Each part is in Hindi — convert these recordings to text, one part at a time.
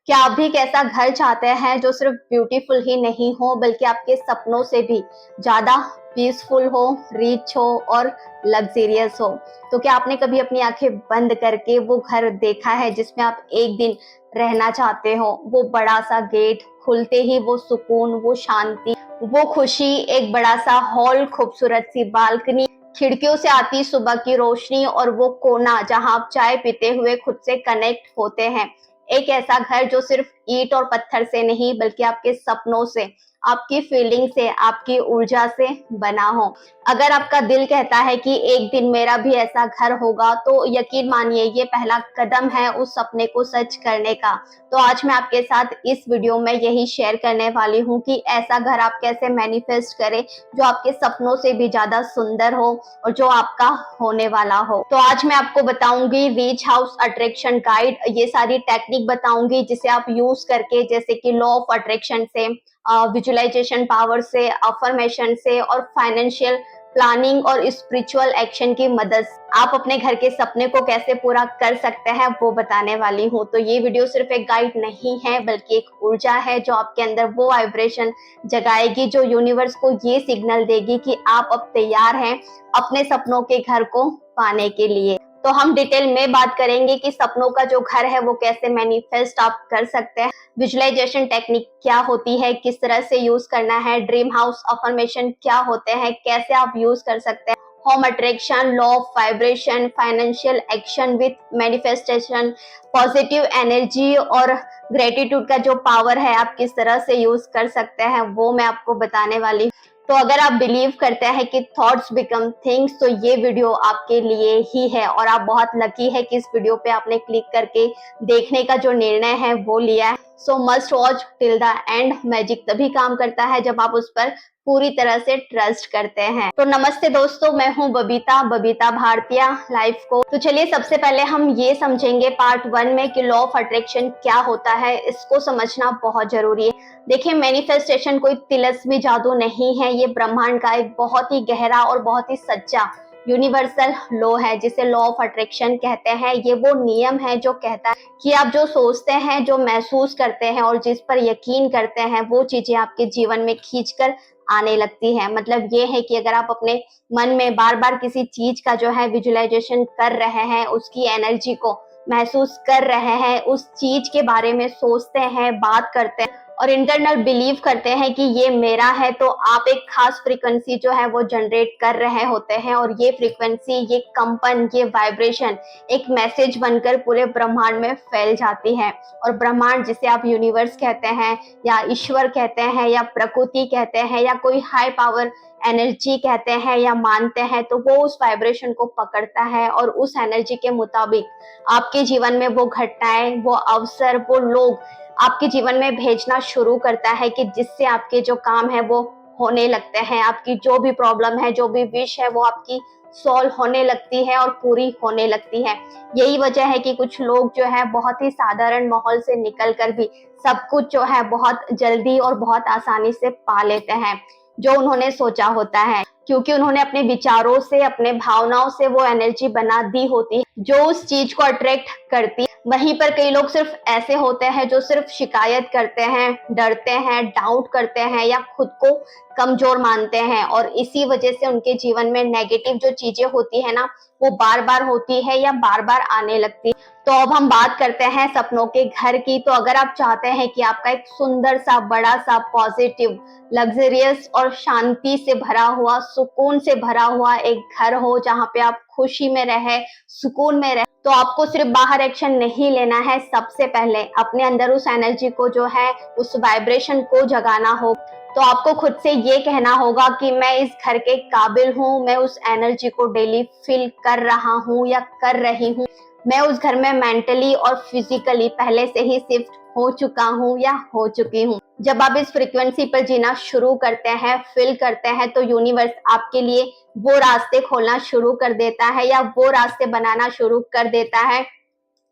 क्या आप भी एक ऐसा घर चाहते हैं जो सिर्फ ब्यूटीफुल ही नहीं हो बल्कि आपके सपनों से भी ज्यादा पीसफुल हो, रिच हो और लग्जरियस हो? तो क्या आपने कभी अपनी आंखें बंद करके वो घर देखा है जिसमें आप एक दिन रहना चाहते हो? वो बड़ा सा गेट खुलते ही वो सुकून, वो शांति, वो खुशी, एक बड़ा सा हॉल, खूबसूरत सी बालकनी, खिड़कियों से आती सुबह की रोशनी और वो कोना जहां आप चाय पीते हुए खुद से कनेक्ट होते हैं। एक ऐसा घर जो सिर्फ ईंट और पत्थर से नहीं बल्कि आपके सपनों से, आपकी फीलिंग से, आपकी ऊर्जा से बना हो। अगर आपका दिल कहता है कि एक दिन मेरा भी ऐसा घर होगा, तो यकीन मानिए ये पहला कदम है उस सपने को सच करने का। तो आज मैं आपके साथ इस वीडियो में यही शेयर करने वाली हूँ कि ऐसा घर आप कैसे मैनिफेस्ट करें जो आपके सपनों से भी ज्यादा सुंदर हो और जो आपका होने वाला हो। तो आज मैं आपको बताऊंगी रीच हाउस अट्रैक्शन गाइड, ये सारी टेक्निक बताऊंगी जिसे आप यूज करके, जैसे कि लॉ ऑफ अट्रैक्शन से, विजुअलाइजेशन पावर से, अफर्मेशन से और फाइनेंशियल प्लानिंग और स्पिरिचुअल एक्शन की मदद से आप अपने घर के सपने को कैसे पूरा कर सकते हैं वो बताने वाली हूँ। तो ये वीडियो सिर्फ एक गाइड नहीं है बल्कि एक ऊर्जा है जो आपके अंदर वो वाइब्रेशन जगाएगी जो यूनिवर्स को ये सिग्नल देगी कि आप अब तैयार हैं अपने सपनों के घर को पाने के लिए। तो हम डिटेल में बात करेंगे कि सपनों का जो घर है वो कैसे मैनिफेस्ट आप कर सकते हैं, विजुअलाइजेशन टेक्निक क्या होती है, किस तरह से यूज करना है, ड्रीम हाउस अफर्मेशन क्या होते हैं, कैसे आप यूज कर सकते हैं, home attraction, law of vibration, financial action with manifestation, positive energy और ग्रेटिट्यूड का जो पावर है आप किस तरह से यूज कर सकते हैं वो मैं आपको बताने वाली हूँ। तो अगर आप बिलीव करते हैं कि थॉट्स बिकम थिंग्स, तो ये वीडियो आपके लिए ही है और आप बहुत लकी है कि इस वीडियो पे आपने क्लिक करके देखने का जो निर्णय है वो लिया है। सो must watch till the end. Magic तभी काम करता है जब आप उस पर पूरी तरह से ट्रस्ट करते हैं। तो नमस्ते दोस्तों, मैं हूं बबीता, बबीता भारतीय लाइफ को। तो चलिए सबसे पहले हम ये समझेंगे पार्ट 1 में कि लॉ ऑफ अट्रैक्शन क्या होता है। इसको समझना बहुत जरूरी है। देखिए, मैनिफेस्टेशन कोई तिलस्मी जादू नहीं है, ये ब्रह्मांड का एक बहुत ही गहरा और बहुत ही सच्चा यूनिवर्सल लॉ है जिसे लॉ ऑफ अट्रैक्शन कहते हैं। ये वो नियम है जो कहता है कि आप जो सोचते हैं, जो महसूस करते हैं और जिस पर यकीन करते हैं वो चीजें आपके जीवन में खींचकर आने लगती है। मतलब ये है कि अगर आप अपने मन में बार बार किसी चीज का जो है विजुअलाइजेशन कर रहे हैं, उसकी एनर्जी को महसूस कर रहे हैं, उस चीज के बारे में सोचते हैं, बात करते हैं और इंटरनल बिलीव करते हैं कि ये मेरा है, तो आप एक खास फ्रीक्वेंसी जो है वो जनरेट कर रहे होते हैं और ये फ्रीक्वेंसी, ये कंपन, ये वाइब्रेशन एक मैसेज बनकर पूरे ब्रह्मांड में फैल जाती है। और ब्रह्मांड, जिसे आप यूनिवर्स कहते हैं या ईश्वर कहते हैं या प्रकृति कहते हैं या कोई हाई पावर एनर्जी कहते हैं या मानते हैं, तो वो उस वाइब्रेशन को पकड़ता है और उस एनर्जी के मुताबिक आपके जीवन में वो घटनाएं, वो अवसर, वो लोग आपके जीवन में भेजना शुरू करता है कि जिससे आपके जो काम है वो होने लगते हैं। आपकी जो भी प्रॉब्लम है, जो भी विश है, वो आपकी सॉल्व होने लगती है और पूरी होने लगती है। यही वजह है कि कुछ लोग जो है बहुत ही साधारण माहौल से निकलकर भी सब कुछ जो है बहुत जल्दी और बहुत आसानी से पा लेते हैं जो उन्होंने सोचा होता है, क्योंकि उन्होंने अपने विचारों से, अपने भावनाओं से वो एनर्जी बना दी होती है जो उस चीज को अट्रैक्ट करती है। वहीं पर कई लोग सिर्फ ऐसे होते हैं जो सिर्फ शिकायत करते हैं, डरते हैं, डाउट करते हैं या खुद को कमजोर मानते हैं और इसी वजह से उनके जीवन में नेगेटिव जो चीजें होती है ना, वो बार बार होती है या बार बार आने लगती है। तो अब हम बात करते हैं सपनों के घर की। तो अगर आप चाहते हैं कि आपका एक सुंदर सा, बड़ा सा, पॉजिटिव, लग्जरियस और शांति से भरा हुआ, सुकून से भरा हुआ एक घर हो जहाँ पे आप खुशी में रहे, सुकून में रहे, तो आपको सिर्फ बाहर एक्शन नहीं लेना है। सबसे पहले अपने अंदर उस एनर्जी को जो है, उस वाइब्रेशन को जगाना हो। तो आपको खुद से ये कहना होगा कि मैं इस घर के काबिल हूँ, मैं उस एनर्जी को डेली फील कर रहा हूँ या कर रही हूँ, मैं उस घर में मेंटली और फिजिकली पहले से ही शिफ्ट हो चुका हूँ या हो चुकी हूँ। जब आप इस फ्रीक्वेंसी पर जीना शुरू करते हैं, फील करते हैं, तो यूनिवर्स आपके लिए वो रास्ते खोलना शुरू कर देता है या वो रास्ते बनाना शुरू कर देता है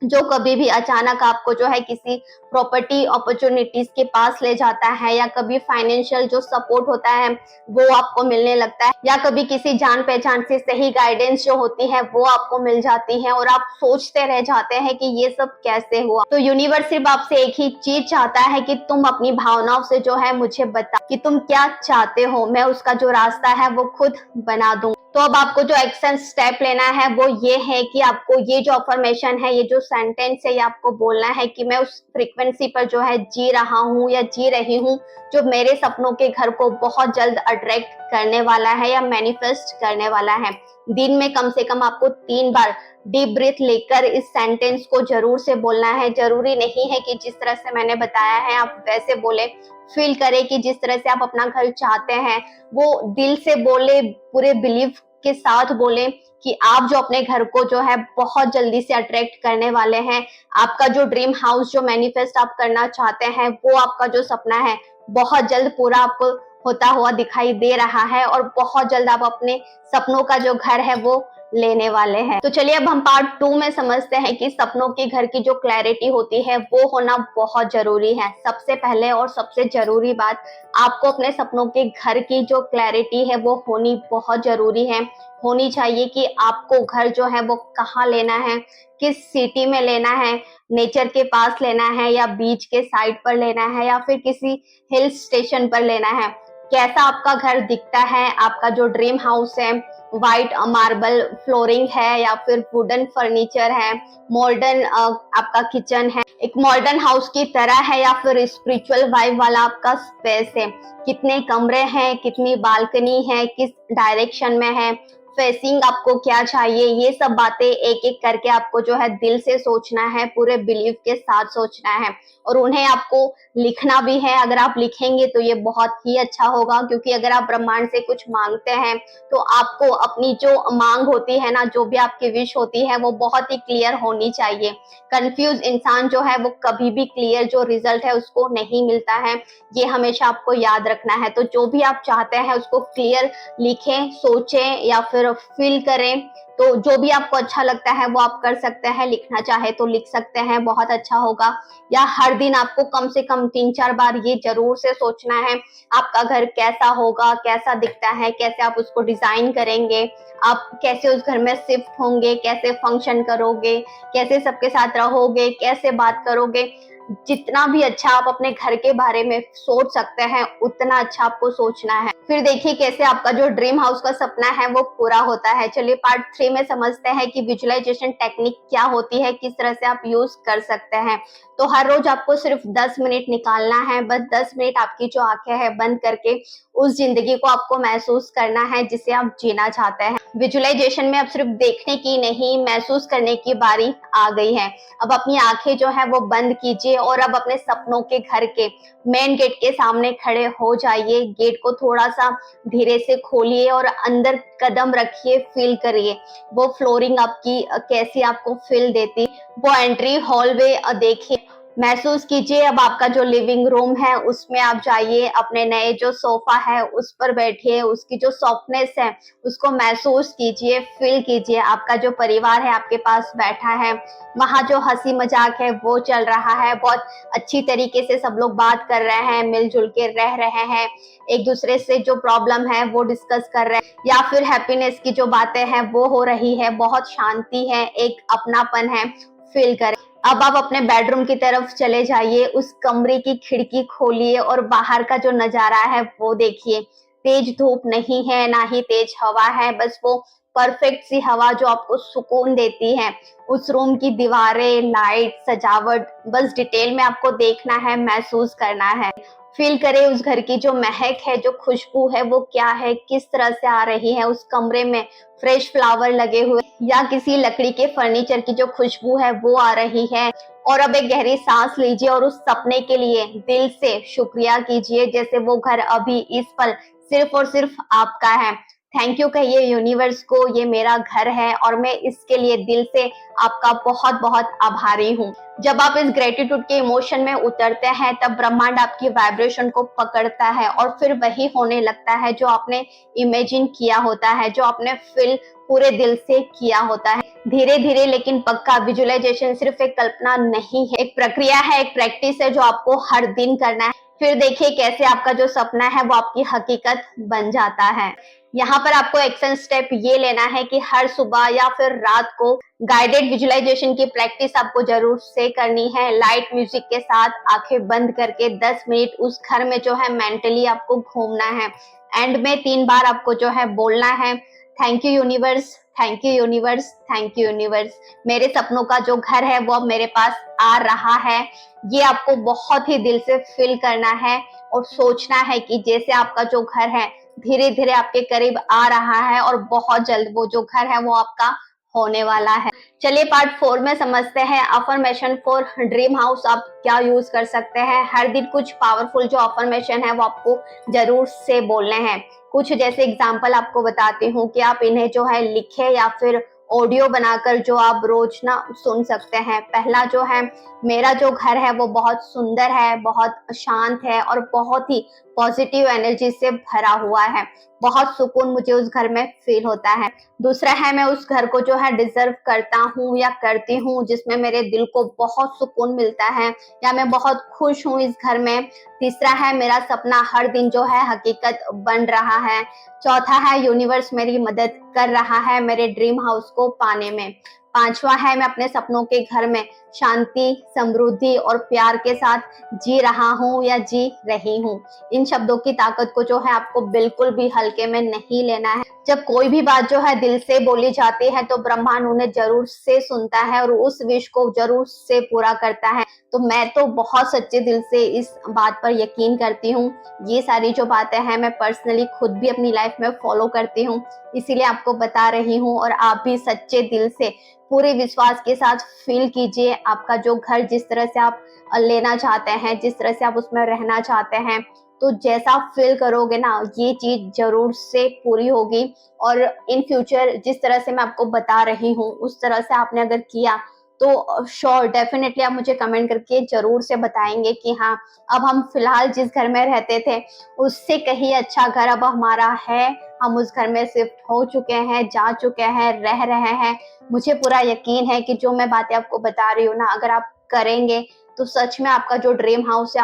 जो कभी भी अचानक आपको जो है किसी प्रॉपर्टी अपॉर्चुनिटीज के पास ले जाता है, या कभी फाइनेंशियल जो सपोर्ट होता है वो आपको मिलने लगता है, या कभी किसी जान पहचान से सही गाइडेंस जो होती है वो आपको मिल जाती है और आप सोचते रह जाते हैं कि ये सब कैसे हुआ। तो यूनिवर्स सिर्फ आपसे एक ही चीज चाहता है कि तुम अपनी भावनाओं से जो है मुझे बता कि तुम क्या चाहते हो, मैं उसका जो रास्ता है वो खुद बना दूं। तो अब आपको जो एक्शन स्टेप लेना है वो ये है कि आपको ये जो अफर्मेशन है, ये जो सेंटेंस है, ये आपको बोलना है कि मैं उस फ्रीक्वेंसी पर जो है जी रहा हूँ या जी रही हूँ जो मेरे सपनों के घर को बहुत जल्द अट्रैक्ट करने वाला है या मैनिफेस्ट करने वाला है। दिन में कम से कम आपको 3 बार डीप ब्रीथ लेकर इस सेंटेंस को जरूर से बोलना है। जरूरी नहीं है कि जिस तरह से मैंने बताया है आप वैसे बोले। फील करें कि जिस तरह से आप अपना घर चाहते हैं वो दिल से बोले, पूरे बिलीव के साथ बोले कि आप जो अपने घर को जो है बहुत जल्दी से अट्रैक्ट करने वाले हैं। आपका जो ड्रीम हाउस जो मैनिफेस्ट आप करना चाहते हैं, वो आपका जो सपना है बहुत जल्द पूरा आपको होता हुआ दिखाई दे रहा है और बहुत जल्द आप अपने सपनों का जो घर है वो लेने वाले हैं। तो चलिए अब हम पार्ट 2 में समझते हैं कि सपनों के घर की जो क्लैरिटी होती है वो होना बहुत जरूरी है। सबसे पहले और सबसे जरूरी बात, आपको अपने सपनों के घर की जो क्लैरिटी है वो होनी बहुत जरूरी है। होनी चाहिए कि आपको घर जो है वो कहाँ लेना है, किस सिटी में लेना है, नेचर के पास लेना है या बीच के साइड पर लेना है या फिर किसी हिल स्टेशन पर लेना है। कैसा आपका घर दिखता है, आपका जो ड्रीम हाउस है व्हाइट मार्बल फ्लोरिंग है या फिर वुडन फर्नीचर है, मॉडर्न आपका किचन है, एक मॉडर्न हाउस की तरह है या फिर स्पिरिचुअल वाइब वाला आपका स्पेस है, कितने कमरे हैं, कितनी बालकनी है, किस डायरेक्शन में है, फेसिंग आपको क्या चाहिए, ये सब बातें एक एक करके आपको जो है दिल से सोचना है, पूरे बिलीव के साथ सोचना है और उन्हें आपको लिखना भी है। अगर आप लिखेंगे तो ये बहुत ही अच्छा होगा, क्योंकि अगर आप ब्रह्मांड से कुछ मांगते हैं तो आपको अपनी जो मांग होती है ना, जो भी आपकी विश होती है वो बहुत ही क्लियर होनी चाहिए। कंफ्यूज इंसान जो है वो कभी भी क्लियर जो रिजल्ट है उसको नहीं मिलता है, ये हमेशा आपको याद रखना है। तो जो भी आप चाहते हैं उसको क्लियर लिखें, सोचें या फिर फील करें। तो जो भी आपको अच्छा लगता है वो आप कर सकते हैं, लिखना चाहे तो लिख सकते हैं, बहुत अच्छा होगा। या हर दिन आपको कम से कम 3-4 बार ये जरूर से सोचना है आपका घर कैसा होगा, कैसा दिखता है, कैसे आप उसको डिजाइन करेंगे, आप कैसे उस घर में शिफ्ट होंगे, कैसे फंक्शन करोगे, कैसे सबके साथ रहोगे, कैसे बात करोगे। जितना भी अच्छा आप अपने घर के बारे में सोच सकते हैं उतना अच्छा आपको सोचना है। फिर देखिए कैसे आपका जो ड्रीम हाउस का सपना है वो पूरा होता है। चलिए पार्ट 3 में समझते हैं कि विजुअलाइजेशन टेक्निक क्या होती है, किस तरह से आप यूज कर सकते हैं। तो हर रोज आपको सिर्फ 10 मिनट निकालना है, बस 10 मिनट आपकी जो आंखें हैं बंद करके उस जिंदगी को आपको महसूस करना है जिसे आप जीना चाहते हैं। विजुअलाइजेशन में अब सिर्फ देखने की नहीं, महसूस करने की बारी आ गई है। अब अपनी आंखें जो है वो बंद कीजिए और अब अपने सपनों के घर के मेन गेट के सामने खड़े हो जाइए। गेट को थोड़ा सा धीरे से खोलिए और अंदर कदम रखिए, फील करिए वो फ्लोरिंग आपकी कैसी आपको फील देती, वो एंट्री हॉलवे देखिए, महसूस कीजिए। अब आपका जो लिविंग रूम है उसमें आप जाइए, अपने नए जो सोफा है उस पर बैठिए, उसकी जो सॉफ्टनेस है उसको महसूस कीजिए, फील कीजिए। आपका जो परिवार है आपके पास बैठा है, वहाँ जो हंसी मजाक है वो चल रहा है, बहुत अच्छी तरीके से सब लोग बात कर रहे हैं, मिलजुल के रह रहे हैं, एक दूसरे से जो प्रॉब्लम है वो डिस्कस कर रहे हैं या फिर हैप्पीनेस की जो बातें हैं वो हो रही है, बहुत शांति है, एक अपनापन है, फील करें। अब आप अपने बेडरूम की तरफ चले जाइए, उस कमरे की खिड़की खोलिए और बाहर का जो नजारा है वो देखिए। तेज धूप नहीं है, ना ही तेज हवा है, बस वो परफेक्ट सी हवा जो आपको सुकून देती है। उस रूम की दीवारें, लाइट, सजावट, बस डिटेल में आपको देखना है, महसूस करना है। फील करें उस घर की जो महक है, जो खुशबू है वो क्या है, किस तरह से आ रही है। उस कमरे में फ्रेश फ्लावर लगे हुए या किसी लकड़ी के फर्नीचर की जो खुशबू है वो आ रही है। और अब एक गहरी सांस लीजिए और उस सपने के लिए दिल से शुक्रिया कीजिए, जैसे वो घर अभी इस पल सिर्फ और सिर्फ आपका है। थैंक यू कहिए यूनिवर्स को, ये मेरा घर है और मैं इसके लिए दिल से आपका बहुत बहुत आभारी हूँ। जब आप इस ग्रेटिट्यूड के इमोशन में उतरते हैं तब ब्रह्मांड आपकी वाइब्रेशन को पकड़ता है और फिर वही होने लगता है जो आपने इमेजिन किया होता है, जो आपने फील पूरे दिल से किया होता है। धीरे धीरे लेकिन पक्का विजुअलाइजेशन सिर्फ एक कल्पना नहीं है, एक प्रक्रिया है, एक प्रैक्टिस है जो आपको हर दिन करना है। फिर देखिए कैसे आपका जो सपना है वो आपकी हकीकत बन जाता है। यहाँ पर आपको एक्शन स्टेप ये लेना है कि हर सुबह या फिर रात को गाइडेड विजुअलाइजेशन की प्रैक्टिस आपको जरूर से करनी है। लाइट म्यूजिक के साथ आंखें बंद करके 10 मिनट उस घर में जो है मेंटली आपको घूमना है। एंड में 3 बार आपको जो है बोलना है, thank you universe, thank you universe, thank you universe. मेरे सपनों का जो घर है वो अब मेरे पास आ रहा है। ये आपको बहुत ही दिल से फील करना है और सोचना है कि जैसे आपका जो घर है धीरे धीरे आपके करीब आ रहा है और बहुत जल्द वो जो घर है वो आपका होने वाला है। चलिए पार्ट 4 में समझते हैं अफर्मेशन फॉर ड्रीम हाउस आप क्या यूज कर सकते हैं। हर दिन कुछ पावरफुल जो अफर्मेशन है वो आपको जरूर से बोलने हैं। कुछ जैसे एग्जांपल आपको बताती हूँ कि आप इन्हें जो है लिखे या फिर ऑडियो बनाकर जो आप रोज ना सुन सकते हैं। पहला जो है, मेरा जो घर है वो बहुत सुंदर है, बहुत शांत है और बहुत ही पॉजिटिव एनर्जी से भरा हुआ है। बहुत सुकून मुझे उस घर में फील होता है। दूसरा है, मैं उस घर को जो है डिजर्व करता हूँ या करती हूँ जिसमें मेरे दिल को बहुत सुकून मिलता है या मैं बहुत खुश हूँ इस घर में। तीसरा है, मेरा सपना हर दिन जो है हकीकत बन रहा है। चौथा है, यूनिवर्स मेरी मदद कर रहा है मेरे ड्रीम हाउस को पाने में। पांचवा है, मैं अपने सपनों के घर में शांति, समृद्धि और प्यार के साथ जी रहा हूँ या जी रही हूँ। इन शब्दों की ताकत को जो है आपको बिल्कुल भी हल्के में नहीं लेना है। जब कोई भी बात जो है दिल से बोली जाती है तो ब्रह्मांड उन्हें जरूर से सुनता है और उस विश को जरूर से पूरा करता है। तो मैं तो बहुत सच्चे दिल से इस बात पर यकीन करती हूँ। ये सारी जो बातें हैं मैं पर्सनली खुद भी अपनी लाइफ में फॉलो करती हूँ, इसीलिए आपको बता रही हूँ। और आप भी सच्चे दिल से पूरे विश्वास के साथ फील कीजिए आपका जो घर जिस तरह से आप लेना चाहते हैं, जिस तरह से आप उसमें रहना चाहते हैं, तो जैसा फील करोगे ना ये चीज जरूर से पूरी होगी। और इन फ्यूचर जिस तरह से मैं आपको बता रही हूँ उस तरह से आपने अगर किया तो श्योर डेफिनेटली आप मुझे कमेंट करके जरूर से बताएंगे कि हाँ, अब हम फिलहाल जिस घर में रहते थे उससे कहीं अच्छा घर अब हमारा है। हम उस घर में शिफ्ट हो चुके हैं, जा चुके हैं, रह रहे हैं। मुझे पूरा यकीन है कि जो मैं बातें आपको बता रही हूँ ना, अगर आप करेंगे तो सच में आपका जो ड्रीम हाउस है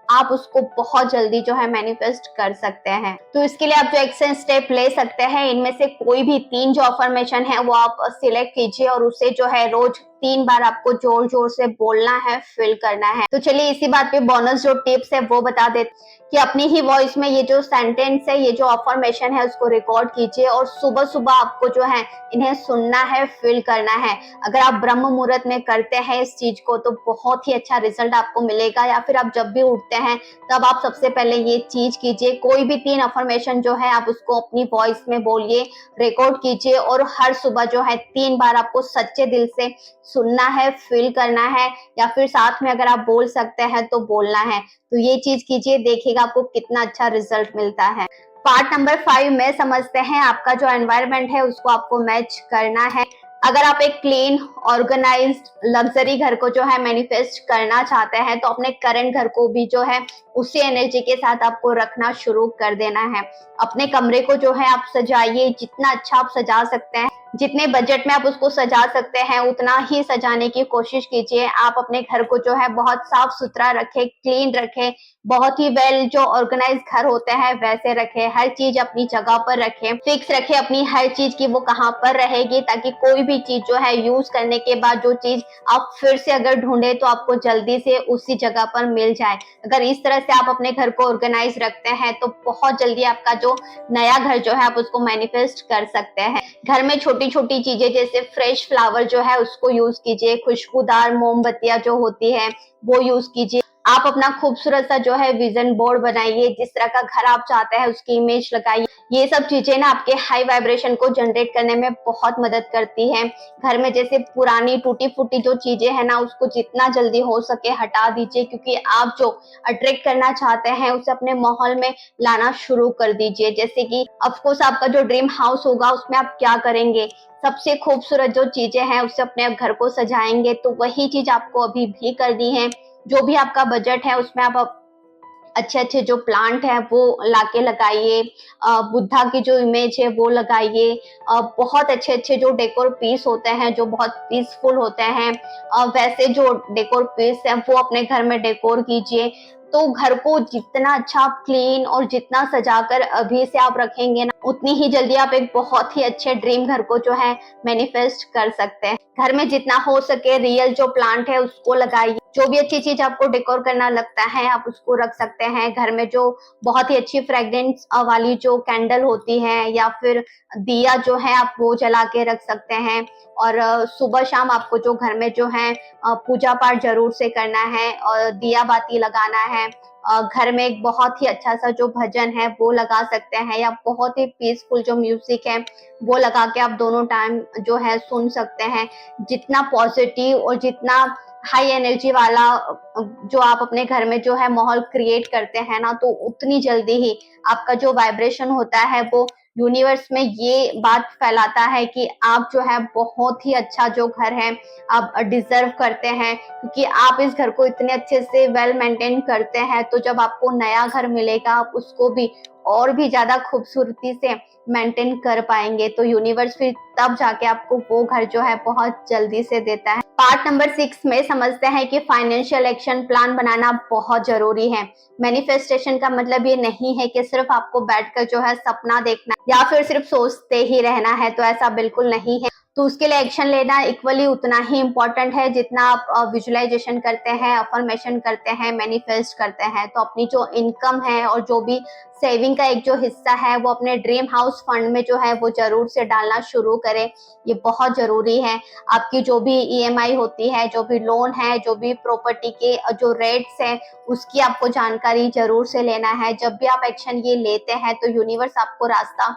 आप उसको बहुत जल्दी जो है मैनिफेस्ट कर सकते हैं। तो इसके लिए आप जो एक्शन स्टेप ले सकते हैं, इनमें से कोई भी 3 जो अफर्मेशन है वो आप सिलेक्ट कीजिए और उसे जो है रोज 3 बार आपको जोर जोर से बोलना है, फील करना है। तो चलिए इसी बात पे बोनस जो टिप्स है वो बता देते कि अपनी ही वॉइस में ये जो सेंटेंस है, ये जो अफर्मेशन है उसको रिकॉर्ड कीजिए और सुबह सुबह आपको जो है इन्हें सुनना है, फील करना है। अगर आप ब्रह्म मुहूर्त में करते हैं इस चीज को तो बहुत ही अच्छा रिजल्ट आपको मिलेगा, या फिर आप जब भी उठते हैं तब आप सबसे पहले ये चीज कीजिए। कोई भी 3 अफर्मेशन जो है आप उसको अपनी वॉइस में बोलिए, रिकॉर्ड कीजिए और हर सुबह जो है 3 बार आपको सच्चे दिल से सुनना है, फील करना है, या फिर साथ में अगर आप बोल सकते हैं तो बोलना है। तो ये चीज कीजिए, देखिएगा आपको कितना अच्छा रिजल्ट मिलता है। पार्ट नंबर 5 में समझते हैं आपका जो एनवायरनमेंट है उसको आपको मैच करना है। अगर आप एक क्लीन, ऑर्गेनाइज्ड, लग्जरी घर को जो है मैनिफेस्ट करना चाहते हैं तो अपने करंट घर को भी जो है उसी एनर्जी के साथ आपको रखना शुरू कर देना है। अपने कमरे को जो है आप सजाइए, जितना अच्छा आप सजा सकते हैं, जितने बजट में आप उसको सजा सकते हैं उतना ही सजाने की कोशिश कीजिए। आप अपने घर को जो है बहुत साफ सुथरा रखें, क्लीन रखें, बहुत ही वेल जो ऑर्गेनाइज घर होते हैं वैसे रखें, हर चीज अपनी जगह पर रखें, फिक्स रखें अपनी हर चीज की वो कहाँ पर रहेगी, ताकि कोई भी चीज जो है यूज करने के बाद जो चीज आप फिर से अगर ढूंढे तो आपको जल्दी से उसी जगह पर मिल जाए। अगर इस तरह से आप अपने घर को ऑर्गेनाइज रखते हैं तो बहुत जल्दी आपका जो नया घर जो है आप उसको मैनिफेस्ट कर सकते हैं। घर में छोटी छोटी चीजें जैसे फ्रेश फ्लावर जो है उसको यूज कीजिए, खुशबूदार मोमबत्तियां जो होती है वो यूज कीजिए। आप अपना खूबसूरत सा जो है विजन बोर्ड बनाइए, जिस तरह का घर आप चाहते हैं उसकी इमेज लगाइए। ये सब चीजें ना आपके हाई वाइब्रेशन को जनरेट करने में बहुत मदद करती हैं। घर में जैसे पुरानी टूटी फूटी जो चीजें हैं ना, उसको जितना जल्दी हो सके हटा दीजिए, क्योंकि आप जो अट्रैक्ट करना चाहते हैं उसे अपने माहौल में लाना शुरू कर दीजिए। जैसे कि ऑफकोर्स आपका जो ड्रीम हाउस होगा उसमें आप क्या करेंगे, सबसे खूबसूरत जो चीजें हैं उससे अपने घर को सजाएंगे। तो वही चीज आपको अभी भी करनी है। जो भी आपका बजट है उसमें आप अच्छे अच्छे जो प्लांट है वो लाके लगाइए। बुद्धा की जो इमेज है वो लगाइए। बहुत अच्छे अच्छे जो डेकोर पीस होते हैं जो बहुत पीसफुल होते हैं, वैसे जो डेकोर पीस है वो अपने घर में डेकोर कीजिए। तो घर को जितना अच्छा आप क्लीन और जितना सजाकर अभी से आप रखेंगे ना, उतनी ही जल्दी आप एक बहुत ही अच्छे ड्रीम घर को जो है मैनिफेस्ट कर सकते हैं। घर में जितना हो सके रियल जो प्लांट है उसको लगाइए। जो भी अच्छी चीज आपको डेकोर करना लगता है आप उसको रख सकते हैं। घर में जो बहुत ही अच्छी फ्रेग्रेंस वाली जो कैंडल होती है या फिर दिया जो है आप वो जला के रख सकते हैं। और सुबह शाम आपको जो घर में जो है पूजा पाठ जरूर से करना है और दिया बाती लगाना है। घर में एक बहुत ही अच्छा सा जो भजन है वो लगा सकते हैं, या बहुत ही पीसफुल जो म्यूजिक है वो लगा के आप दोनों टाइम जो है सुन सकते हैं। जितना पॉजिटिव और जितना हाई एनर्जी वाला जो आप अपने घर में जो है माहौल क्रिएट करते हैं ना, तो उतनी जल्दी ही आपका जो वाइब्रेशन होता है वो यूनिवर्स में ये बात फैलाता है कि आप जो है बहुत ही अच्छा जो घर है आप डिजर्व करते हैं, क्योंकि आप इस घर को इतने अच्छे से वेल मेंटेन करते हैं। तो जब आपको नया घर मिलेगा आप उसको भी और भी ज्यादा खूबसूरती से मेंटेन कर पाएंगे। तो यूनिवर्स फिर तब जाके आपको वो घर जो है बहुत जल्दी से देता है। पार्ट नंबर 6 में समझते हैं कि फाइनेंशियल एक्शन प्लान बनाना बहुत जरूरी है। मैनिफेस्टेशन का मतलब ये नहीं है कि सिर्फ आपको बैठकर जो है सपना देखना या फिर सिर्फ सोचते ही रहना है, तो ऐसा बिल्कुल नहीं है। तो उसके लिए एक्शन लेना इक्वली उतना ही इम्पोर्टेंट है जितना आप विजुअलाइजेशन करते हैं, अफर्मेशन करते हैं, मैनिफेस्ट करते हैं। तो अपनी जो इनकम है और जो भी सेविंग का एक जो हिस्सा है वो अपने ड्रीम हाउस फंड में जो है वो जरूर से डालना शुरू करें। ये बहुत जरूरी है। आपकी जो भी ईएमआई होती है, जो भी लोन है, जो भी प्रॉपर्टी के जो रेट्स हैं, उसकी आपको जानकारी जरूर से लेना है। जब भी आप एक्शन ये लेते हैं तो यूनिवर्स आपको रास्ता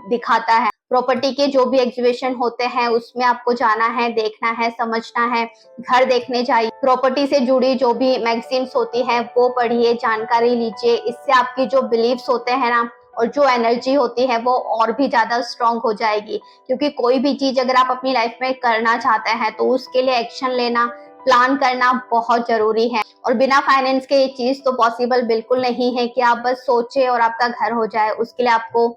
दिखाता है। प्रॉपर्टी के जो भी एग्जीबिशन होते हैं उसमें आपको जाना है, देखना है, समझना है। घर देखने जाइए, प्रॉपर्टी से जुड़ी जो भी मैगजीन्स होती है वो पढ़िए, जानकारी लीजिए। इससे आपकी जो बिलीव्स होते हैं ना और जो एनर्जी होती है वो और भी ज्यादा स्ट्रांग हो जाएगी। क्योंकि कोई भी चीज अगर आप अपनी लाइफ में करना चाहते हैं तो उसके लिए एक्शन लेना, प्लान करना बहुत जरूरी है। और बिना फाइनेंस के ये चीज तो पॉसिबल बिल्कुल नहीं है कि आप बस सोचे और आपका घर हो जाए। उसके लिए आपको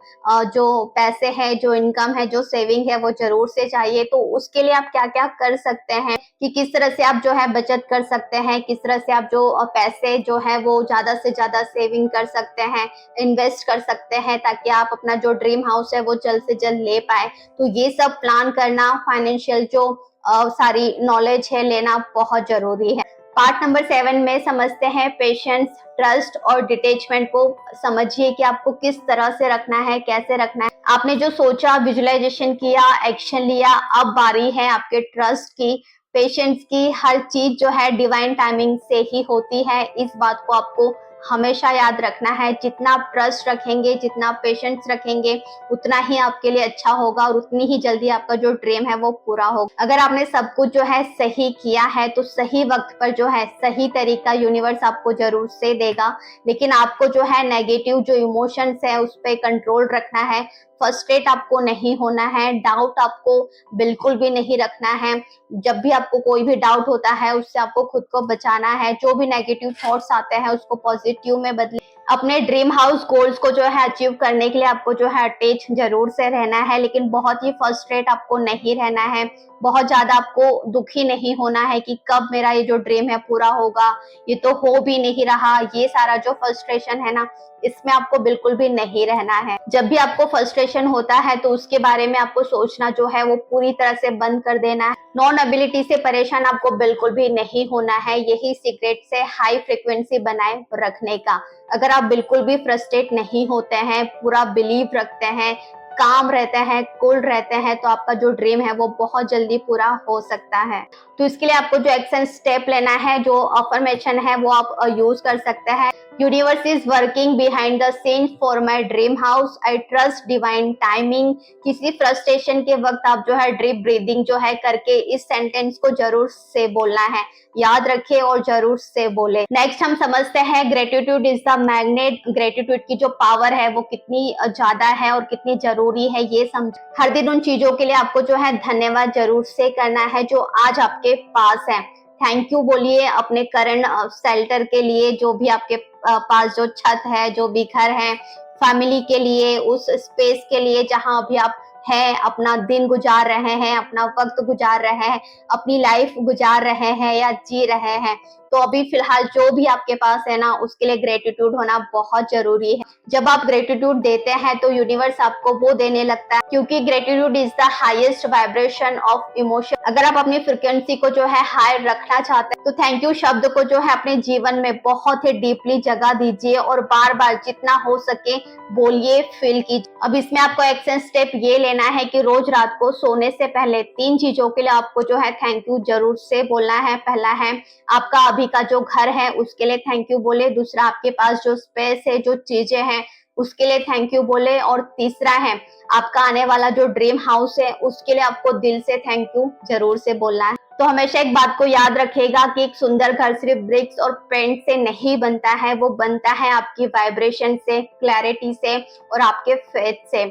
जो पैसे हैं, जो इनकम है, जो सेविंग है वो जरूर से चाहिए। तो उसके लिए आप क्या क्या कर सकते हैं कि किस तरह से आप जो है बचत कर सकते हैं, किस तरह से आप जो पैसे जो है वो ज्यादा से ज्यादा सेविंग कर सकते हैं, इन्वेस्ट कर सकते हैं, ताकि आप अपना जो ड्रीम हाउस है वो जल्द से जल्द ले पाए। तो ये सब प्लान करना, फाइनेंशियल जो सारी नॉलेज है लेना बहुत जरूरी है। पार्ट नंबर 7 में समझते हैं पेशेंस, ट्रस्ट और डिटेचमेंट को। समझिए कि आपको किस तरह से रखना है, कैसे रखना है। आपने जो सोचा, विजुअलाइजेशन किया, एक्शन लिया, अब बारी है आपके ट्रस्ट की, पेशेंस की। हर चीज जो है डिवाइन टाइमिंग से ही होती है, इस बात को आपको हमेशा याद रखना है। जितना आप ट्रस्ट रखेंगे, जितना आप पेशेंस रखेंगे, उतना ही आपके लिए अच्छा होगा और उतनी ही जल्दी आपका जो ड्रीम है वो पूरा होगा। अगर आपने सब कुछ जो है सही किया है तो सही वक्त पर जो है सही तरीका यूनिवर्स आपको जरूर से देगा। लेकिन आपको जो है नेगेटिव जो इमोशंस है उस पर कंट्रोल रखना है। फ्रस्ट्रेट आपको नहीं होना है, डाउट आपको बिल्कुल भी नहीं रखना है। जब भी आपको कोई भी डाउट होता है उससे आपको खुद को बचाना है। जो भी नेगेटिव थॉट्स आते हैं उसको पॉजिटिव में बदले। अपने ड्रीम हाउस गोल्स को जो है अचीव करने के लिए आपको जो है अटैच जरूर से रहना है, लेकिन बहुत ही फ्रस्ट्रेट आपको नहीं रहना है। बहुत ज्यादा आपको दुखी नहीं होना है कि कब मेरा ये जो ड्रीम है पूरा होगा, ये तो हो भी नहीं रहा। ये सारा जो फ्रस्ट्रेशन है ना, इसमें आपको बिल्कुल भी नहीं रहना है। जब भी आपको फ्रस्ट्रेशन होता है तो उसके बारे में आपको सोचना जो है वो पूरी तरह से बंद कर देना है। नॉन एबिलिटी से परेशान आपको बिल्कुल भी नहीं होना है। यही सीक्रेट से हाई फ्रिक्वेंसी बनाए रखने का। अगर आप बिल्कुल भी फ्रस्ट्रेट नहीं होते हैं, पूरा बिलीव रखते हैं, काम रहते हैं, कूल रहते हैं, तो आपका जो ड्रीम है वो बहुत जल्दी पूरा हो सकता है। तो इसके लिए आपको जो एक्शन स्टेप लेना है, जो अफर्मेशन है वो आप यूज कर सकते हैं। Universe is working behind the scenes for my dream house, I trust divine timing. किसी फ्रस्ट्रेशन के वक्त आप जो है डीप ब्रीदिंग जो है करके इस सेंटेंस को जरूर से बोलना है, याद रखे और जरूर से बोले। नेक्स्ट हम समझते हैं gratitude is the magnet. Gratitude की जो पावर है वो कितनी ज्यादा है और कितनी जरूरी है ये समझ। हर दिन उन चीजों के लिए आपको जो है धन्यवाद जरूर से करना है जो आज आपके पास है। थैंक यू बोलिए अपने करंट शेल्टर के लिए, जो भी आपके पास जो छत है, जो भी घर है, फैमिली के लिए, उस स्पेस के लिए जहां अभी आप है, अपना दिन गुजार रहे हैं, अपना वक्त गुजार रहे हैं, अपनी लाइफ गुजार रहे हैं या जी रहे हैं। तो अभी फिलहाल जो भी आपके पास है ना, उसके लिए ग्रेटिट्यूड होना बहुत जरूरी है। जब आप ग्रेटिट्यूड देते हैं तो यूनिवर्स आपको वो देने लगता है, क्योंकि gratitude is the highest vibration of emotion. अगर आप अपनी फ्रिक्वेंसी को जो है हाई रखना चाहते हैं तो थैंक यू शब्द को जो है अपने जीवन में बहुत ही डीपली जगह दीजिए और बार बार जितना हो सके बोलिए, फील कीजिए। अब इसमें आपको एक्शन स्टेप ये लेना है कि रोज रात को सोने से पहले 3 चीजों के लिए आपको जो है थैंक यू जरूर से बोलना है। पहला है आपका अभी का जो घर है उसके लिए थैंक यू बोले। दूसरा आपके पास जो स्पेस है, जो चीजें हैं उसके लिए थैंक यू बोले। और तीसरा है आपका आने वाला जो ड्रीम हाउस है उसके लिए आपको दिल से थैंक यू जरूर से बोलना है। तो हमेशा एक बात को याद रखिएगा कि एक सुंदर घर सिर्फ ब्रिक्स और पेंट से नहीं बनता है, वो बनता है आपकी वाइब्रेशन से, क्लैरिटी से और आपके फेथ से,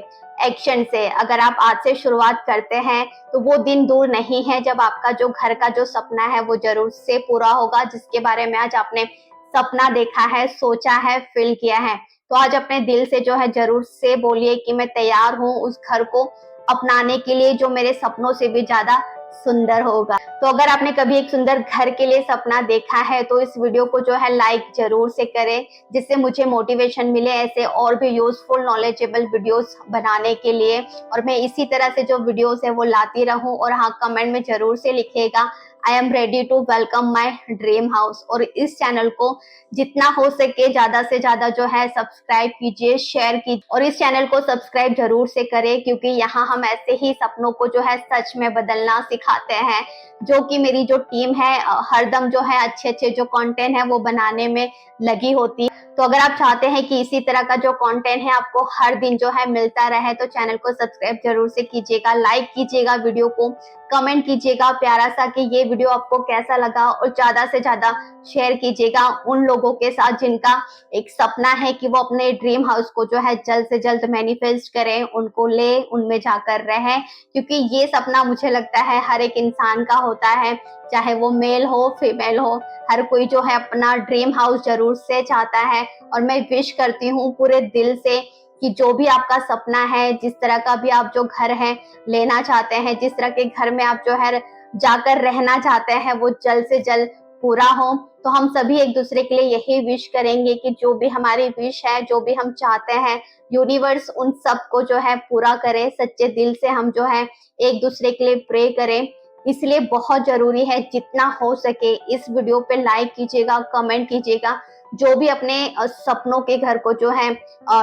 एक्शन से। अगर आप आज से शुरुआत करते हैं तो वो दिन दूर नहीं है जब आपका जो घर का जो सपना है वो जरूर से पूरा होगा, जिसके बारे में आज आपने सपना देखा है, सोचा है, फील किया है। तो आज अपने दिल से जो है जरूर से बोलिए कि मैं तैयार हूँ उस घर को अपनाने के लिए जो मेरे सपनों से भी ज्यादा सुंदर होगा। तो अगर आपने कभी एक सुंदर घर के लिए सपना देखा है तो इस वीडियो को जो है लाइक जरूर से करें, जिससे मुझे मोटिवेशन मिले ऐसे और भी यूजफुल नॉलेजेबल वीडियोस बनाने के लिए, और मैं इसी तरह से जो वीडियोस है वो लाती रहूं। और हाँ, कमेंट में जरूर से लिखिएगा I am ready to welcome my dream house. और इस चैनल को जितना हो सके ज्यादा से ज्यादा जो है सब्सक्राइब कीजिए, शेयर कीजिए और इस चैनल को सब्सक्राइब जरूर से करें, क्योंकि यहाँ हम ऐसे ही सपनों को जो है सच में बदलना सिखाते हैं। जो कि मेरी जो टीम है हरदम जो है अच्छे अच्छे जो कंटेंट है वो बनाने में लगी होती है। तो अगर आप चाहते हैं कि इसी तरह का जो कंटेंट है आपको हर दिन जो है मिलता रहे तो चैनल को सब्सक्राइब जरूर से कीजिएगा, लाइक कीजिएगा वीडियो को, कमेंट कीजिएगा प्यारा सा कि ये वीडियो आपको कैसा लगा, और ज्यादा से ज्यादा शेयर कीजिएगा उन लोगों के साथ जिनका एक सपना है कि वो अपने ड्रीम हाउस को जो है जल्द से जल्द मैनिफेस्ट करें, उनको ले, उनमें जाकर रहें। क्योंकि ये सपना मुझे लगता है हर एक इंसान का होता है, चाहे वो मेल हो फीमेल हो, हर कोई जो है अपना ड्रीम हाउस जरूर से चाहता है। और मैं विश करती हूँ पूरे दिल से कि जो भी आपका सपना है, जिस तरह का भी आप जो घर है लेना चाहते हैं, जिस तरह के घर में आप जो है जाकर रहना चाहते हैं, वो जल्द से जल्द पूरा हो। तो हम सभी एक दूसरे के लिए यही विश करेंगे कि जो भी हमारी विश है, जो भी हम चाहते हैं, यूनिवर्स उन सब को जो है पूरा करे। सच्चे दिल से हम जो है एक दूसरे के लिए प्रे करें। इसलिए बहुत जरूरी है जितना हो सके इस वीडियो पे लाइक कीजिएगा, कमेंट कीजिएगा। जो भी अपने सपनों के घर को जो है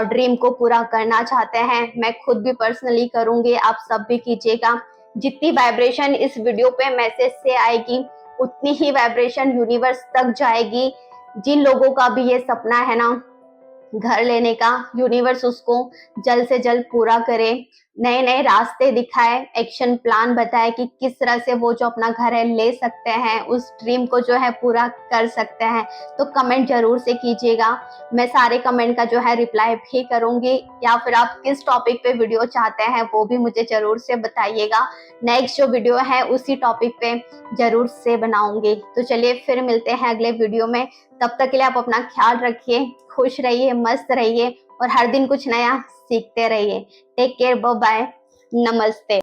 ड्रीम को पूरा करना चाहते हैं, मैं खुद भी पर्सनली करूंगी, आप सब भी कीजिएगा। जितनी वाइब्रेशन इस वीडियो पे मैसेज से आएगी उतनी ही वाइब्रेशन यूनिवर्स तक जाएगी। जिन लोगों का भी ये सपना है ना घर लेने का, यूनिवर्स उसको जल्द से जल्द पूरा करे, नए नए रास्ते दिखाए, एक्शन प्लान बताए कि किस तरह से वो जो अपना घर है ले सकते हैं, उस ड्रीम को जो है पूरा कर सकते हैं। तो कमेंट जरूर से कीजिएगा, मैं सारे कमेंट का जो है रिप्लाई भी करूंगी। या फिर आप किस टॉपिक पे वीडियो चाहते हैं वो भी मुझे जरूर से बताइएगा, नेक्स्ट जो वीडियो है उसी टॉपिक पे जरूर से बनाऊंगी। तो चलिए फिर मिलते हैं अगले वीडियो में, तब तक के लिए आप अपना ख्याल रखिए, खुश रहिए, मस्त रहिए और हर दिन कुछ नया सीखते रहिए। टेक केयर, बाय बाय, नमस्ते।